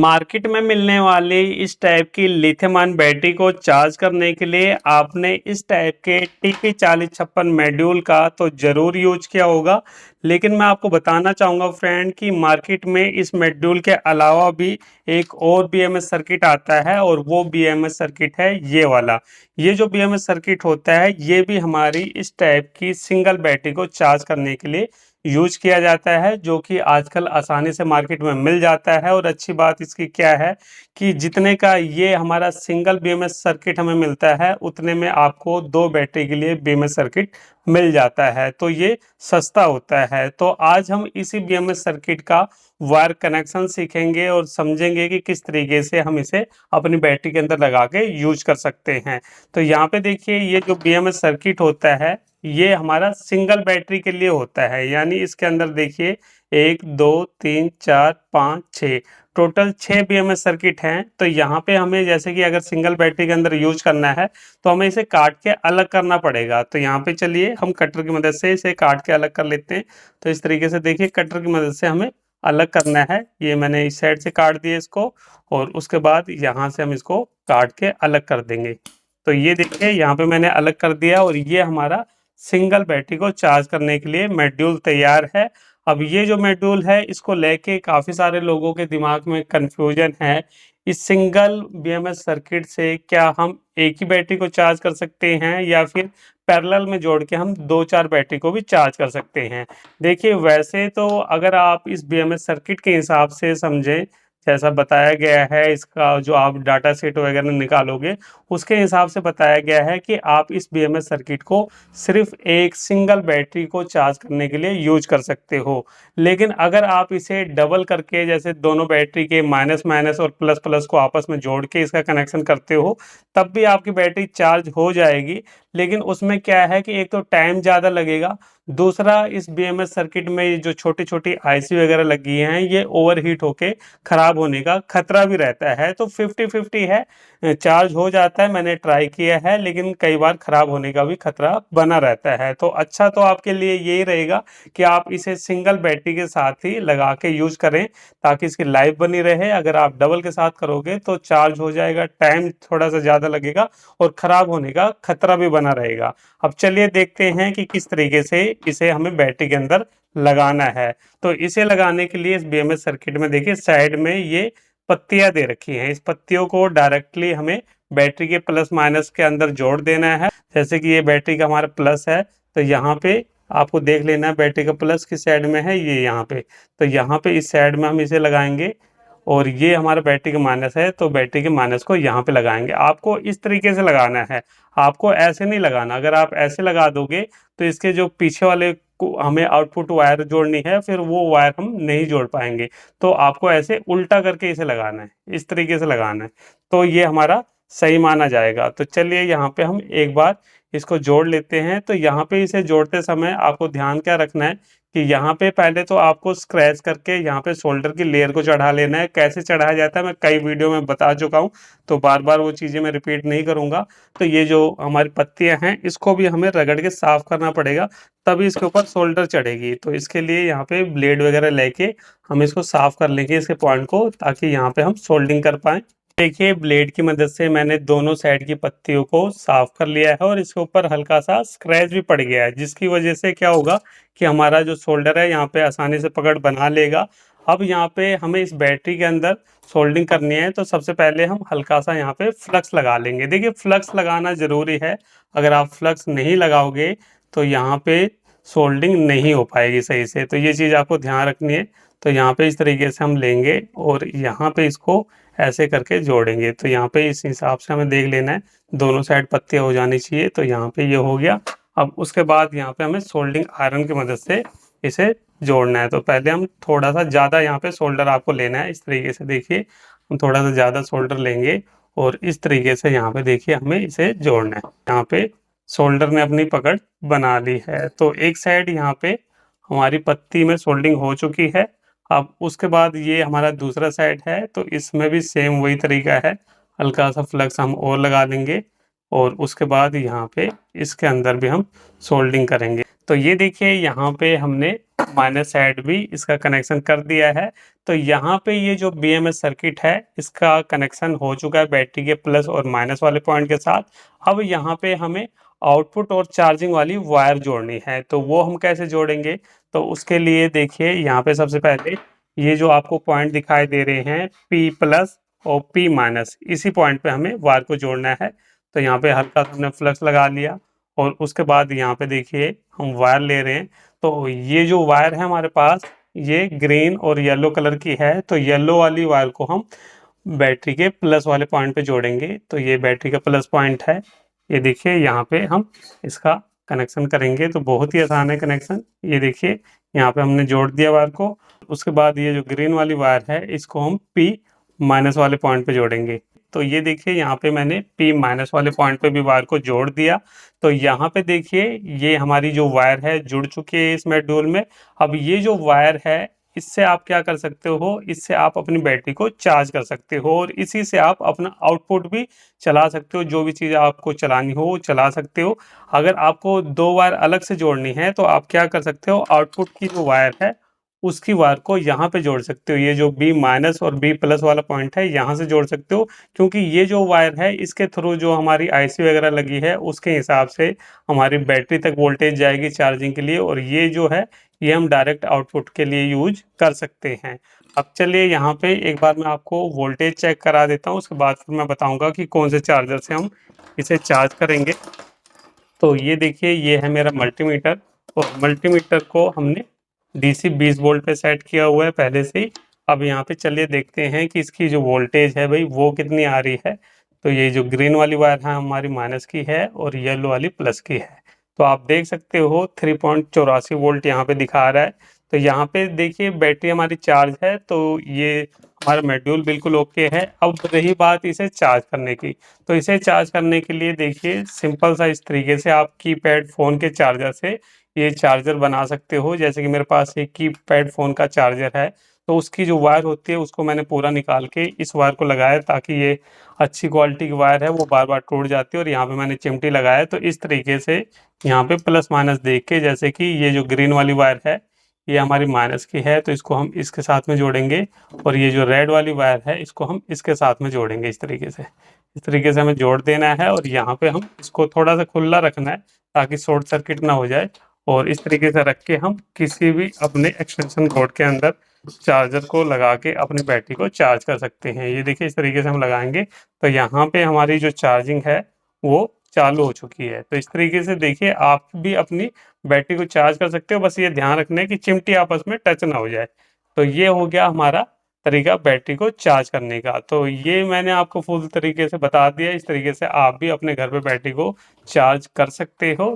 Market में मिलने वाली इस टाइप की लिथियम आयन बैटरी को चार्ज करने के लिए आपने इस टाइप के TP4056 मॉड्यूल का तो ज़रूर यूज किया होगा। लेकिन मैं आपको बताना चाहूँगा फ्रेंड कि मार्केट में इस मॉड्यूल के अलावा भी एक और BMS सर्किट आता है और वो BMS सर्किट है ये वाला। ये जो BMS सर्किट होता है ये भी हमारी इस टाइप की सिंगल बैटरी को चार्ज करने के लिए यूज किया जाता है, जो कि आजकल आसानी से मार्केट में मिल जाता है। और अच्छी बात इसकी क्या है कि जितने का ये हमारा सिंगल BMS सर्किट हमें मिलता है उतने में आपको 2 बैटरी के लिए BMS सर्किट मिल जाता है, तो ये सस्ता होता है। तो आज हम इसी BMS सर्किट का वायर कनेक्शन सीखेंगे और समझेंगे कि किस तरीके से हम इसे अपनी बैटरी के अंदर लगा के यूज कर सकते हैं। तो यहाँ पे देखिए ये जो BMS सर्किट होता है ये हमारा सिंगल बैटरी के लिए होता है, यानी इसके अंदर देखिए 1 2 3 4 5 6 टोटल 6 BMS सर्किट हैं। तो यहाँ पे हमें जैसे कि अगर सिंगल बैटरी के अंदर यूज करना है तो हमें इसे काट के अलग करना पड़ेगा। तो यहाँ पे चलिए हम कटर की मदद से इसे काट के अलग कर लेते हैं। तो इस तरीके से देखिए कटर की मदद से हमें अलग करना है। ये मैंने इस साइड से काट दिया इसको और उसके बाद यहाँ से हम इसको काट के अलग कर देंगे। तो ये देखिए यहाँ पे मैंने अलग कर दिया और ये हमारा सिंगल बैटरी को चार्ज करने के लिए मॉड्यूल तैयार है। अब ये जो मॉड्यूल है इसको लेके काफ़ी सारे लोगों के दिमाग में कन्फ्यूजन है। इस सिंगल BMS सर्किट से क्या हम एक ही बैटरी को चार्ज कर सकते हैं या फिर पैरेलल में जोड़ के हम 2-4 बैटरी को भी चार्ज कर सकते हैं। देखिए वैसे तो अगर आप इस BMS सर्किट के हिसाब से समझें, जैसा बताया गया है इसका जो आप डाटा सेट वगैरह निकालोगे उसके हिसाब से बताया गया है कि आप इस BMS सर्किट को सिर्फ एक सिंगल बैटरी को चार्ज करने के लिए यूज कर सकते हो। लेकिन अगर आप इसे डबल करके जैसे दोनों बैटरी के माइनस माइनस और प्लस प्लस को आपस में जोड़ के इसका कनेक्शन करते हो तब भी आपकी बैटरी चार्ज हो जाएगी। लेकिन उसमें क्या है कि एक तो टाइम ज़्यादा लगेगा, दूसरा इस BMS सर्किट में जो छोटी छोटी IC वगैरह लगी हैं ये ओवरहीट होके खराब होने का खतरा भी रहता है। तो 50-50 है, चार्ज हो जाता है, मैंने ट्राई किया है लेकिन कई बार खराब होने का भी खतरा बना रहता है। तो अच्छा तो आपके लिए यही रहेगा कि आप इसे सिंगल बैटरी के साथ ही लगा के यूज करें ताकि इसकी लाइफ बनी रहे। अगर आप डबल के साथ करोगे तो चार्ज हो जाएगा, टाइम थोड़ा सा ज़्यादा लगेगा और ख़राब होने का खतरा भी बना रहेगा। अब चलिए देखते हैं कि किस तरीके से इसे हमें बैटरी के अंदर लगाना है। तो इसे लगाने के लिए इस BMS सर्किट में देखिए साइड में ये पत्तियां दे रखी हैं। इस पत्तियों को डायरेक्टली हमें बैटरी के प्लस माइनस के अंदर जोड़ देना है। जैसे कि ये बैटरी का हमारा प्लस है तो यहाँ पे आपको देख लेना है बैटरी का प्लस किस साइड में है, ये यहाँ पे। तो यहाँ पे इस साइड में हम इसे लगाएंगे और ये हमारा बैटरी का माइनस है तो बैटरी के माइनस को यहाँ पे लगाएंगे। आपको इस तरीके से लगाना है, आपको ऐसे नहीं लगाना। अगर आप ऐसे लगा दोगे तो इसके जो पीछे वाले को हमें आउटपुट वायर जोड़नी है फिर वो वायर हम नहीं जोड़ पाएंगे। तो आपको ऐसे उल्टा करके इसे लगाना है, इस तरीके से लगाना है, तो ये हमारा सही माना जाएगा। तो चलिए यहाँ पे हम एक बार इसको जोड़ लेते हैं। तो यहाँ पे इसे जोड़ते समय आपको ध्यान क्या रखना है कि यहाँ पे पहले तो आपको स्क्रैच करके यहाँ पे सोल्डर की लेयर को चढ़ा लेना है। कैसे चढ़ाया जाता है मैं कई वीडियो में बता चुका हूँ, तो बार बार वो चीज़ें मैं रिपीट नहीं करूँगा। तो ये जो हमारी पत्तियाँ हैं इसको भी हमें रगड़ के साफ करना पड़ेगा, तभी इसके ऊपर सोल्डर चढ़ेगी। तो इसके लिए यहाँ पे ब्लेड वगैरह लेके हम इसको साफ कर लेंगे इसके पॉइंट को, ताकि यहाँ पे हम सोल्डिंग कर पाएँ। देखिए ब्लेड की मदद से मैंने दोनों साइड की पत्तियों को साफ कर लिया है और इसके ऊपर हल्का सा स्क्रैच भी पड़ गया है, जिसकी वजह से क्या होगा कि हमारा जो सोल्डर है यहाँ पे आसानी से पकड़ बना लेगा। अब यहाँ पे हमें इस बैटरी के अंदर सोल्डिंग करनी है तो सबसे पहले हम हल्का सा यहाँ पे फ्लक्स लगा लेंगे। देखिए फ्लक्स लगाना ज़रूरी है, अगर आप फ्लक्स नहीं लगाओगे तो यहाँ पे सोल्डिंग नहीं हो पाएगी सही से। तो ये चीज़ आपको ध्यान रखनी है। तो यहाँ पे इस तरीके से हम लेंगे और यहाँ पे इसको ऐसे करके जोड़ेंगे। तो यहाँ पे इस हिसाब से हमें देख लेना है, दोनों साइड पत्तियाँ हो जानी चाहिए। तो यहाँ पे ये हो गया। अब उसके बाद यहाँ पे हमें सोल्डिंग आयरन की मदद से इसे जोड़ना है। तो पहले हम थोड़ा सा ज़्यादा यहाँ पे सोल्डर आपको लेना है। इस तरीके से देखिए हम थोड़ा सा ज़्यादा सोल्डर लेंगे और इस तरीके से यहाँ पे देखिए हमें इसे जोड़ना है। यहाँ पे सोल्डर ने अपनी पकड़ बना ली है। तो एक साइड यहाँ पे हमारी पत्ती में सोल्डिंग हो चुकी है। अब उसके बाद ये हमारा दूसरा साइड है तो इसमें भी सेम वही तरीका है, हल्का सा फ्लक्स हम और लगा देंगे और उसके बाद यहाँ पे इसके अंदर भी हम सोल्डिंग करेंगे। तो ये देखिए यहाँ पे हमने माइनस साइड भी इसका कनेक्शन कर दिया है। तो तो यहाँ पे ये जो BMS सर्किट है इसका कनेक्शन हो चुका है बैटरी के प्लस और माइनस वाले पॉइंट के साथ। अब यहाँ पे हमें आउटपुट और चार्जिंग वाली वायर जोड़नी है, तो वो हम कैसे जोड़ेंगे? तो उसके लिए देखिए यहाँ पे सबसे पहले ये जो आपको पॉइंट दिखाई दे रहे हैं P प्लस और P माइनस, इसी पॉइंट पे हमें वायर को जोड़ना है। तो यहाँ पे हल्का सा हमने फ्लक्स लगा लिया और उसके बाद यहाँ पे देखिए हम वायर ले रहे हैं। तो ये जो वायर है हमारे पास ये ग्रीन और येलो कलर की है, तो येलो वाली वायर को हम बैटरी के प्लस वाले पॉइंट पे जोड़ेंगे। तो ये बैटरी का प्लस पॉइंट है, ये देखिए यहाँ पे हम इसका कनेक्शन करेंगे। तो बहुत ही आसान है कनेक्शन, ये देखिए यहाँ पे हमने जोड़ दिया वायर को। उसके बाद ये जो ग्रीन वाली वायर है इसको हम P माइनस वाले पॉइंट पे जोड़ेंगे। तो ये देखिए यहाँ पे मैंने P माइनस वाले पॉइंट पे भी वायर को जोड़ दिया। तो यहाँ पे देखिए ये हमारी जो वायर है जुड़ चुकी है इस मॉड्यूल में। अब ये जो वायर है इससे आप क्या कर सकते हो, इससे आप अपनी बैटरी को चार्ज कर सकते हो और इसी से आप अपना आउटपुट भी चला सकते हो, जो भी चीज़ आपको चलानी हो वो चला सकते हो। अगर आपको दो वायर अलग से जोड़नी है तो आप क्या कर सकते हो, आउटपुट की जो वायर है उसकी वायर को यहाँ पे जोड़ सकते हो। ये जो B माइनस और B प्लस वाला पॉइंट है यहाँ से जोड़ सकते हो, क्योंकि ये जो वायर है इसके थ्रू जो हमारी IC वगैरह लगी है उसके हिसाब से हमारी बैटरी तक वोल्टेज जाएगी चार्जिंग के लिए, और ये जो है ये हम डायरेक्ट आउटपुट के लिए यूज कर सकते हैं। अब चलिए यहाँ पे एक बार मैं आपको वोल्टेज चेक करा देता हूँ, उसके बाद फिर मैं बताऊँगा कि कौन से चार्जर से हम इसे चार्ज करेंगे। तो ये देखिए ये है मेरा मल्टीमीटर, और मल्टीमीटर को हमने DC 20 वोल्ट पे सेट किया हुआ है पहले से ही। अब यहाँ पे चलिए देखते हैं कि इसकी जो वोल्टेज है भाई वो कितनी आ रही है। तो ये जो ग्रीन वाली वायर है हमारी माइनस की है और येलो वाली प्लस की है। तो आप देख सकते हो 3.84 वोल्ट यहाँ पे दिखा रहा है। तो यहाँ पे देखिए बैटरी हमारी चार्ज है, तो ये हमारा मॉड्यूल बिल्कुल ओके है। अब रही बात इसे चार्ज करने की, तो इसे चार्ज करने के लिए देखिए सिंपल सा इस तरीके से आप कीपैड फ़ोन के चार्जर से ये चार्जर बना सकते हो। जैसे कि मेरे पास एक कीपैड फ़ोन का चार्जर है, तो उसकी जो वायर होती है उसको मैंने पूरा निकाल के इस वायर को लगाया, ताकि ये अच्छी क्वालिटी की वायर है वो बार-बार टूट जाती है। और यहाँ पे मैंने चिमटी लगाया, तो इस तरीके से यहाँ पे प्लस माइनस देख के, जैसे कि ये जो ग्रीन वाली वायर है ये हमारी माइनस की है तो इसको हम इसके साथ में जोड़ेंगे, और ये जो रेड वाली वायर है इसको हम इसके साथ में जोड़ेंगे। इस तरीके से हमें जोड़ देना है, और यहाँ पे हम इसको थोड़ा सा खुला रखना है ताकि शॉर्ट सर्किट ना हो जाए। और इस तरीके से रख के हम किसी भी अपने एक्सटेंशन कोड के अंदर चार्जर को लगा के अपनी बैटरी को चार्ज कर सकते हैं। ये देखिए इस तरीके से हम लगाएंगे तो यहाँ पे हमारी जो चार्जिंग है वो चालू हो चुकी है। तो इस तरीके से देखिए आप भी अपनी बैटरी को चार्ज कर सकते हो, बस ये ध्यान रखना है कि चिमटी आपस में टच ना हो जाए। तो ये हो गया हमारा तरीका बैटरी को चार्ज करने का। तो ये मैंने आपको फुल तरीके से बता दिया, इस तरीके से आप भी अपने घर पे बैटरी को चार्ज कर सकते हो।